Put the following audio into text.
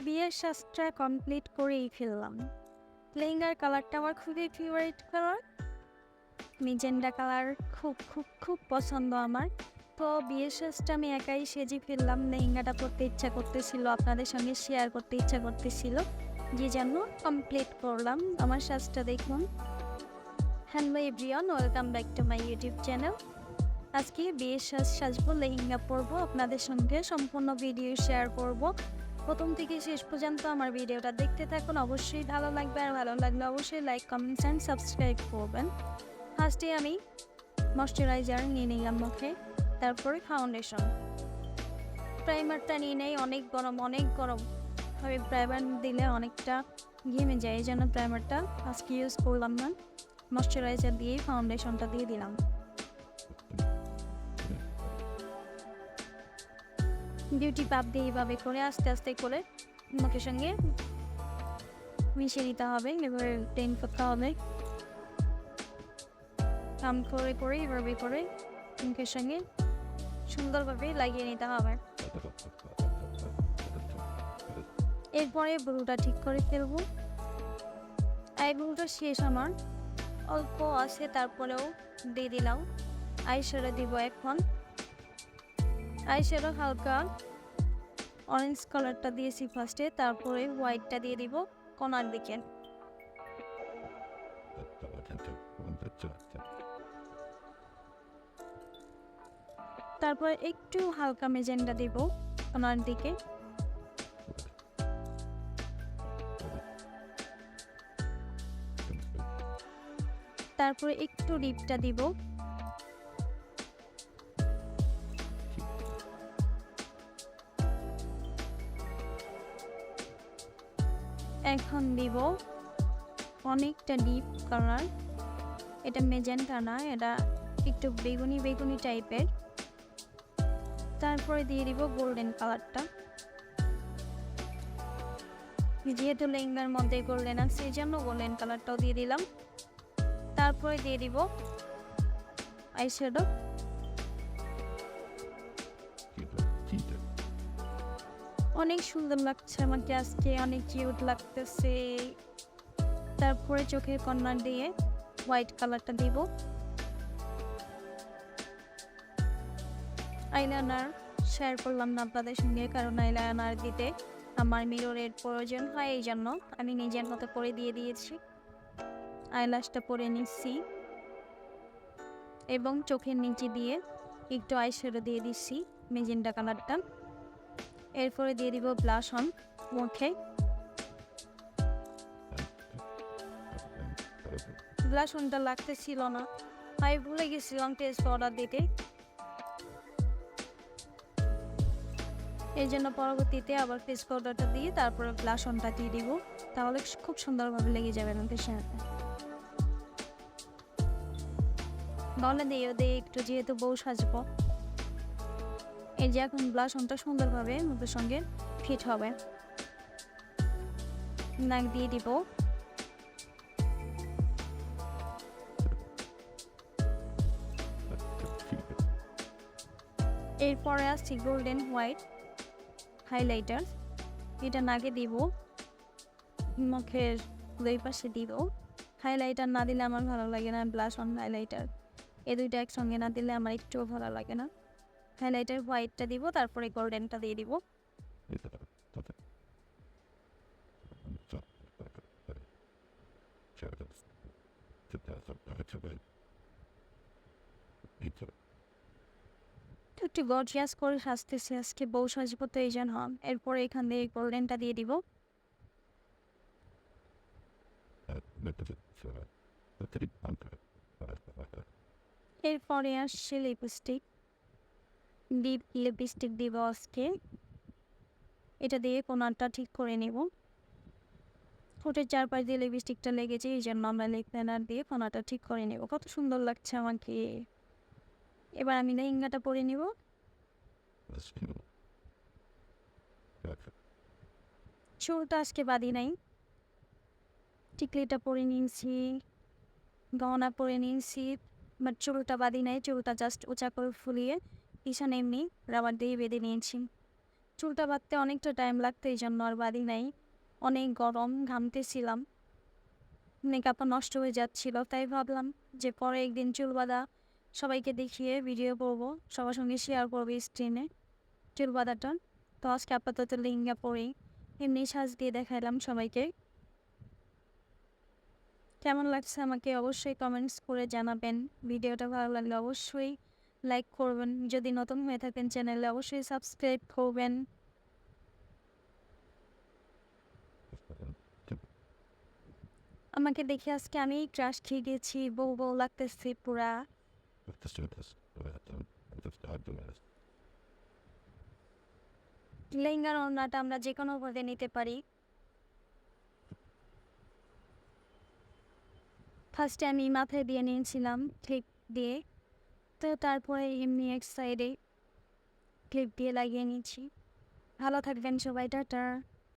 বিয়ের সাজটা কমপ্লিট করেই ফেললাম। লেহেঙ্গার কালারটা আমার খুবই ফেভারিট কালার, মেজেন্ডা কালার। খুব খুব খুব পছন্দ আমার। তো বিয়ের সাজটা আমি একাই সেজে ফেললাম। লেহেঙ্গাটা পরতে ইচ্ছা করতেছিল, আপনাদের সঙ্গে শেয়ার করতে ইচ্ছা করতেছিল, যে যেন কমপ্লিট করলাম আমার সাজটা। দেখুন। Hello everyone, welcome back to my YouTube channel. আজকে বিয়ের সাজবো, লেহেঙ্গা পরবো, আপনাদের সঙ্গে সম্পূর্ণ ভিডিও শেয়ার করব। প্রথম থেকে শেষ পর্যন্ত আমার ভিডিওটা দেখতে থাকুন, অবশ্যই ভালো লাগবে। আর ভালো লাগলে অবশ্যই লাইক, কমেন্টস অ্যান্ড সাবস্ক্রাইব করবেন। ফার্স্টে আমি ময়শ্চারাইজার নিয়ে নিলাম মুখে, তারপরে ফাউন্ডেশন। প্রাইমারটা নিয়ে নেই, অনেক গরম অনেক গরম ভাবে প্রাইমার দিলে অনেকটা ঘেমে যায়, এই জন্য প্রাইমারটা আজকে ইউজ করলাম না। ময়শ্চারাইজার দিয়েই ফাউন্ডেশনটা দিয়ে দিলাম। বিউটি পাপ দিয়ে এইভাবে করে আস্তে আস্তে করে মুখের সঙ্গে মিশিয়ে নিতে হবে, এবারে টেন করতে হবে। কাম করে করে এভাবে করে মুখের সঙ্গে সুন্দরভাবে লাগিয়ে নিতে হবে। এরপরে ব্রুটা ঠিক করে ফেলবো। আই ব্রুটা শেষ আমার, অল্প আছে তারপরেও দিয়ে দিলাম। আইশ্যাডো দিব এখন। আইশ্যাডো হালকা অরেঞ্জ কালারটা দিয়েছি ফার্স্টে, তারপরে হোয়াইটটা দিয়ে দিব কোনার দিকে। তারপর একটু হালকা মেজেন্ডা দিব কোনার দিকে। তারপরে একটু লিপটা দিব। এখন দিব অনেকটা ডিপ কালার, এটা মেজেন্টা না, এটা একটু বেগুনি বেগুনি টাইপের। তারপরে দিয়ে দিব গোল্ডেন কালারটা, যেহেতু লেহেঙ্গার মধ্যে গোল্ডেন আছে এই জন্য গোল্ডেন কালারটাও দিয়ে দিলাম। তারপরে দিয়ে দিব আইশ্যাডো। অনেক সুন্দর লাগছে আমাকে আজকে, অনেক কিউট লাগতেছে। তারপরে চোখের কর্নার দিয়ে হোয়াইট কালারটা দিব। আইলাইনার শেয়ার করলাম না আপনাদের সঙ্গে, কারণ আইলাইনার দিতে আমার মিররের প্রয়োজন হয়, এই জন্য আমি নিজের মতো করে দিয়ে দিয়েছি। আইল্যাশটা পরে নিচ্ছি এবং চোখের নিচে দিয়ে একটু আইশ্যাডো দিয়ে দিচ্ছি মেজেন্টা কালারটা। এরপরে দিয়ে দিব ব্লাশ অন মুখে। ব্লাশ অনটা লাগতেছিল না, আমি ভুলে গেছিলাম টেস্ট অর্ডার দিতে, এই জন্য পরবর্তীতে আবার ফেস পাউডারটা দিয়ে তারপরে ব্লাশ অনটা দিয়ে দিব, তাহলে খুব সুন্দরভাবে লেগে যাবে মুখের সাথে। বলে দিও দিয়ে একটু, যেহেতু বউ সাজবো। এই যে এখন ব্লাশ অনটা সুন্দরভাবে মুখের সঙ্গে ফিট হবে। নাক দিয়ে দিব। এরপরে আসছি গোল্ডেন হোয়াইট হাইলাইটার, এটা নাকে দিব, মুখের দুই পাশে দিব। হাইলাইটার না দিলে আমার ভালো লাগে না, ব্লাশ অন হাইলাইটার এই দুইটা একসঙ্গে না দিলে আমার একটুও ভালো লাগে না। হাইলাইটার হোয়াইটটা দিব, তারপরে গোল্ডেনটা দিয়ে দিব। একটু গর্জিয়াস করে সাজতেছি আজকে, বউ সাজবো তো এই জন্য। এরপরে এখান দিয়ে গোল্ডেনটা দিয়ে দিব। এরপরে আসছে লিপস্টিক, ডিপ লিপস্টিক দিব আজকে। এটা দিয়ে কোনাটা ঠিক করে নেব। ঠোঁটের চারপাশ দিয়ে লিপস্টিকটা লেগেছে, এই জন্য আমরা লিপ লাইনার দিয়ে কোনাটা ঠিক করে নেব। কত সুন্দর লাগছে আমাকে। এবার আমি লেহেঙ্গাটা পরে নেব। চুলটা আজকে বাদি নাই, টিকলিটা পরে নিয়েছি, গহনা পরে নিয়েছি, বাট চুলটা বাদি নাই। চুলটা জাস্ট উঁচা করে ফুলিয়ে পিছনে এমনি রাবার দিয়ে বেঁধে নিয়েছি। চুলটা বাঁধতে অনেকটা টাইম লাগতো, এই জন্য আর বাঁধি নাই। অনেক গরম, ঘামতেছিলাম, মেকআপও নষ্ট হয়ে যাচ্ছিল, তাই ভাবলাম যে পরে একদিন চুল বাঁধা সবাইকে দেখিয়ে ভিডিও করবো, সবার সঙ্গে শেয়ার করবো স্ক্রিনে চুল বাঁধাটা। তো আজকে আপাতত লেহেঙ্গা পরেই এমনি সাজ দিয়ে দেখাইলাম সবাইকে। কেমন লাগছে আমাকে অবশ্যই কমেন্টস করে জানাবেন। ভিডিওটা ভালো লাগলে অবশ্যই লাইক করবেন, যদি নতুন হয়ে থাকেন চ্যানেলে অবশ্যই সাবস্ক্রাইব করবেন। আমাকে দেখে আজকে আমি ক্রাশ খেয়ে গেছি, বউ বউ লাগতেছি পুরা। লেহেঙ্গার ওড়নাটা আমরা যে কোনো ভাবে নিতে পারি। ফার্স্টে আমি মাথায় দিয়ে নিয়েছিলাম ক্লিপ দিয়ে, তো তারপরে এমনি এক সাইডে ক্লিপ দিয়ে লাগিয়ে নিয়েছি। ভালো থাকবেন সবাই, টাটা।